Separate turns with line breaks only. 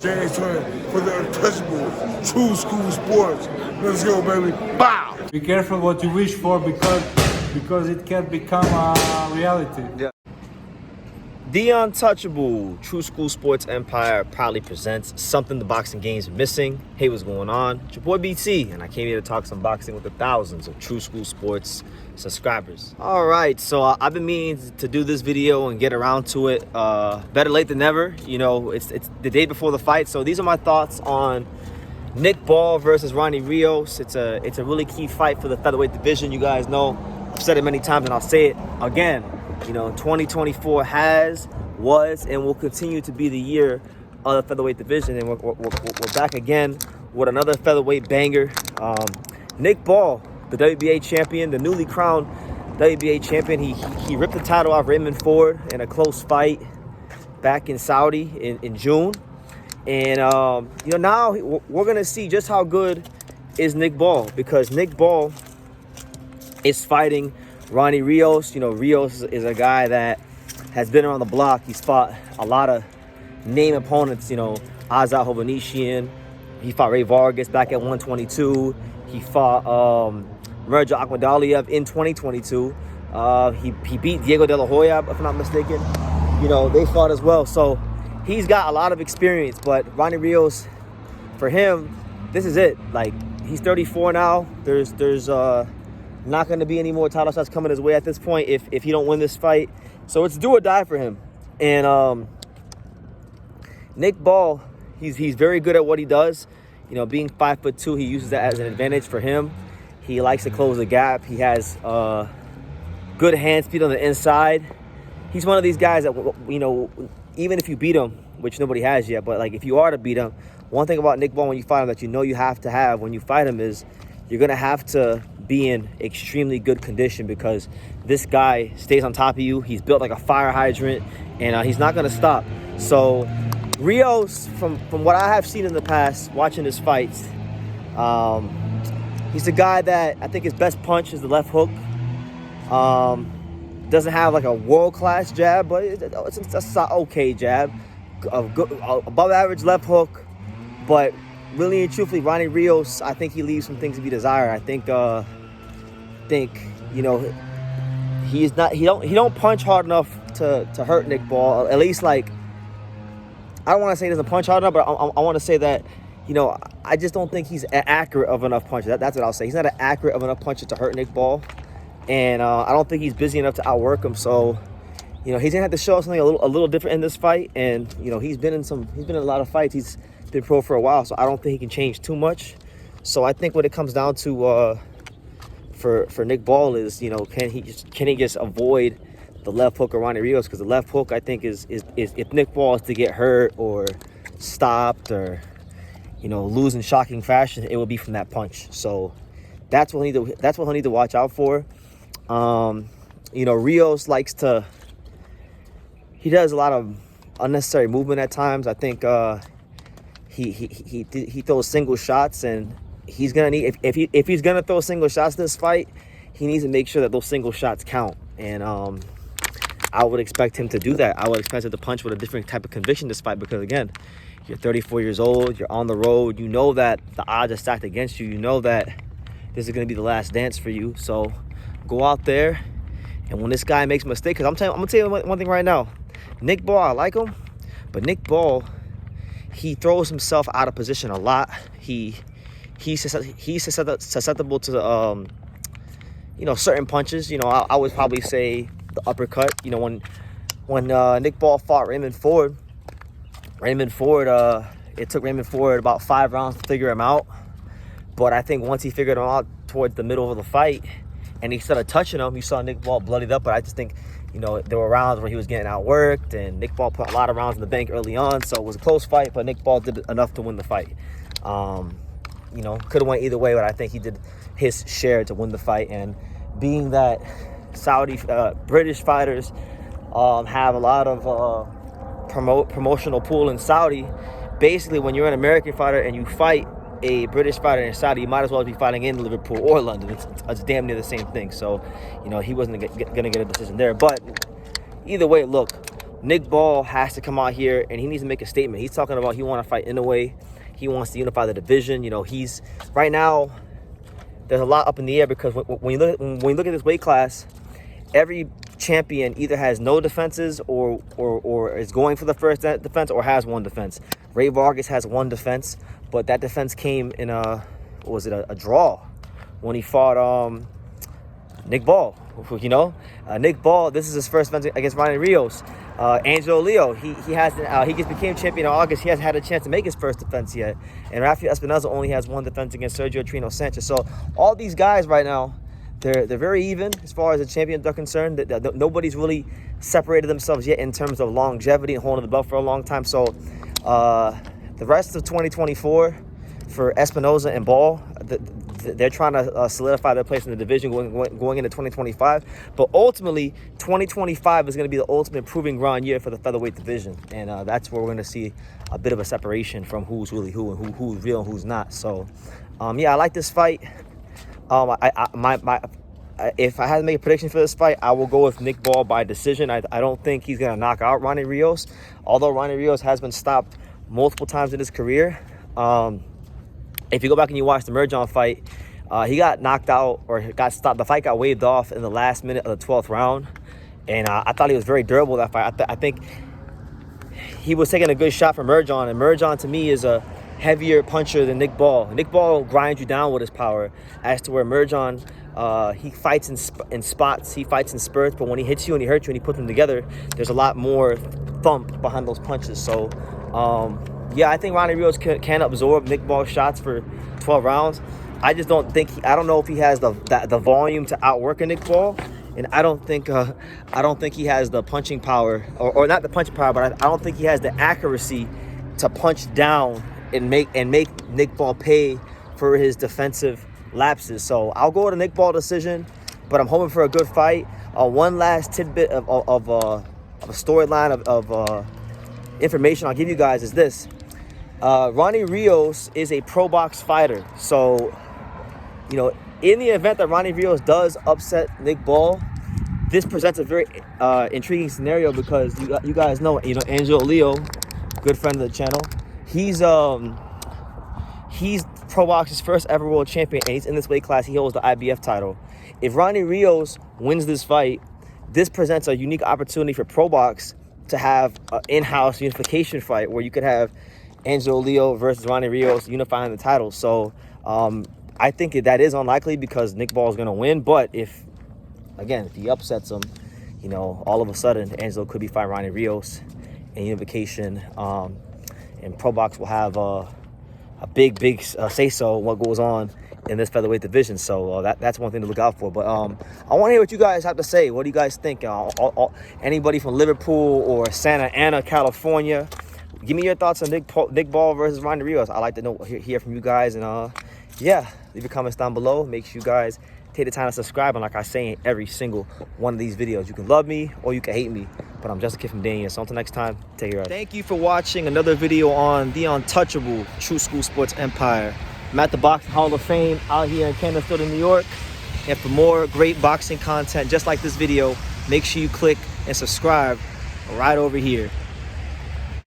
James Twin for the untouchable true school sports. Let's go, baby. Bow!
Be careful what you wish for because it can become a reality.
Yeah. The Untouchable True School Sports Empire proudly presents something the boxing game's missing. Hey, what's going on? It's your boy BT, and I came here to talk some boxing with the thousands of True School Sports subscribers. All right, so I've been meaning to do this video and get around to it. Better late than never. You know, it's the day before the fight, so these are my thoughts on Nick Ball versus Ronny Rios. It's a really key fight for the featherweight division. You guys know I've said it many times, and I'll say it again. You know, 2024 was, and will continue to be the year of the featherweight division. And we're back again with another featherweight banger. Nick Ball, the WBA champion, the newly crowned WBA champion. He ripped the title off Raymond Ford in a close fight back in Saudi in June. And, you know, now we're going to see just how good is Nick Ball, because Nick Ball is fighting Ronny Rios. You know, Rios is a guy that has been around the block. He's fought a lot of name opponents, you know, Azat Hovhannisyan. He fought Ray Vargas back at 122. He fought Mirza Akhmadaliev in 2022. He beat Diego De La Hoya, if I'm not mistaken. You know, they fought as well. So he's got a lot of experience. But Ronny Rios, for him, this is it. Like, he's 34 now. There's not going to be any more title shots coming his way at this point if he don't win this fight. So it's do or die for him. And Nick Ball, he's very good at what he does. You know, being 5'2", he uses that as an advantage for him. He likes to close the gap. He has good hand speed on the inside. He's one of these guys that, you know, even if you beat him, which nobody has yet, but like if you are to beat him, one thing about Nick Ball when you fight him that you know you have to have when you fight him is you're going to have to be in extremely good condition, because this guy stays on top of you. He's built like a fire hydrant, and he's not going to stop. So Rios, from what I have seen in the past, watching his fights, he's a guy that I think his best punch is the left hook. Doesn't have like a world-class jab, but it's an okay jab. A good, above average left hook, but really and truthfully, Ronny Rios, I think he leaves some things to be desired. I think you know, he don't punch hard enough to hurt Nick Ball. At least, like, I don't want to say he doesn't punch hard enough, but I want to say that, you know, I just don't think he's accurate of enough punches. That's what I'll say. He's not an accurate of enough puncher to hurt Nick Ball, and I don't think he's busy enough to outwork him. So, you know, he's gonna have to show us something a little different in this fight. And you know, he's been in a lot of fights. He's been pro for a while, so I don't think he can change too much. So I think what it comes down to for Nick Ball is, you know, can he just avoid the left hook of Ronny Rios? Because the left hook, I think, is if Nick Ball is to get hurt or stopped or, you know, lose in shocking fashion, it will be from that punch. So that's what he'll need to watch out for. You know, Rios he does a lot of unnecessary movement at times. I think he throws single shots, and he's gonna need, if he's gonna throw single shots this fight, he needs to make sure that those single shots count. And I would expect him to do that. I would expect him to punch with a different type of conviction this fight, because again, you're 34 years old, you're on the road, you know that the odds are stacked against you, you know that this is gonna be the last dance for you. So go out there, and when this guy makes a mistake, because I'm gonna tell you one thing right now, Nick Ball, I like him, but Nick Ball, he throws himself out of position a lot. He's susceptible to you know, certain punches. You know, I would probably say the uppercut. You know, when Nick Ball fought Raymond Ford, it took Raymond Ford about 5 rounds to figure him out. But I think once he figured him out towards the middle of the fight, and he started touching him, you saw Nick Ball bloodied up. But I just think, you know, there were rounds where he was getting outworked, and Nick Ball put a lot of rounds in the bank early on, so it was a close fight, but Nick Ball did enough to win the fight. You know, could have went either way, but I think he did his share to win the fight. And being that Saudi British fighters have a lot of promotional pool in Saudi, basically when you're an American fighter and you fight a British fighter in Saudi, you might as well be fighting in Liverpool or London. It's damn near the same thing. So, you know, he wasn't going to get a decision there. But either way, look, Nick Ball has to come out here and he needs to make a statement. He's talking about he want to fight Inoue. He wants to unify the division. You know, he's right now. There's a lot up in the air because when you look at this weight class, every champion either has no defenses or is going for the first defense or has one defense. Ray Vargas has one defense, but that defense came in a draw when he fought Nick Ball. You know, Nick Ball. This is his first defense against Ronny Rios. Angelo Leo, he just became champion in August. He hasn't had a chance to make his first defense yet. And Rafael Espinoza only has one defense against Sergio Trino Sanchez. So all these guys right now, they're very even as far as the champions are concerned. Nobody's really separated themselves yet in terms of longevity and holding the belt for a long time. So the rest of 2024 for Espinoza and Ball, they're trying to solidify their place in the division going into 2025. But ultimately, 2025 is going to be the ultimate proving ground year for the featherweight division. And that's where we're going to see a bit of a separation from who's really who and who's real and who's not. So, yeah, I like this fight. If I had to make a prediction for this fight, I will go with Nick Ball by decision. I don't think he's going to knock out Ronny Rios. Although Ronny Rios has been stopped multiple times in his career. If you go back and you watch the Merjon fight, he got knocked out or got stopped. The fight got waved off in the last minute of the 12th round. And I thought he was very durable that fight. I think he was taking a good shot from Merjon. And Merjon, to me, is a heavier puncher than Nick Ball. Nick Ball grinds you down with his power, as to where Merjon, he fights in spots. He fights in spurts. But when he hits you and he hurts you and he puts them together, there's a lot more thump behind those punches. So, yeah, I think Ronny Rios can absorb Nick Ball's shots for 12 rounds. I just don't think I don't know if he has the volume to outwork a Nick Ball, and I don't think he has the punching power or not the punching power, but I don't think he has the accuracy to punch down and make Nick Ball pay for his defensive lapses. So I'll go with a Nick Ball decision, but I'm hoping for a good fight. One last tidbit of a storyline of information I'll give you guys is this. Ronny Rios is a pro box fighter. So, you know, in the event that Ronny Rios does upset Nick Ball, this presents a very intriguing scenario because you guys know, Angelo Leo, good friend of the channel. He's pro box's first ever world champion, and he's in this weight class. He holds the IBF title. If Ronny Rios wins this fight, this presents a unique opportunity for pro box to have an in-house unification fight where you could have Angelo Leo versus Ronny Rios unifying the titles. So I think that is unlikely because Nick Ball is going to win. But if he upsets him, all of a sudden Angelo could be fighting Ronny Rios in unification, and pro box will have a big say-so on what goes on in this featherweight division. So that's one thing to look out for. But I want to hear what you guys have to say. What do you guys think? Anybody from Liverpool or Santa Ana, California, give me your thoughts on Nick Ball versus Ronny Rios. I like to hear from you guys. And yeah, leave your comments down below. Make sure you guys take the time to subscribe. And like I say in every single one of these videos, you can love me or you can hate me, but I'm just a kid from Dania. So until next time, take care. Thank you for watching another video on the untouchable True School Sports Empire. I'm at the Boxing Hall of Fame out here in Canterbury, New York. And for more great boxing content just like this video, make sure you click and subscribe right over here.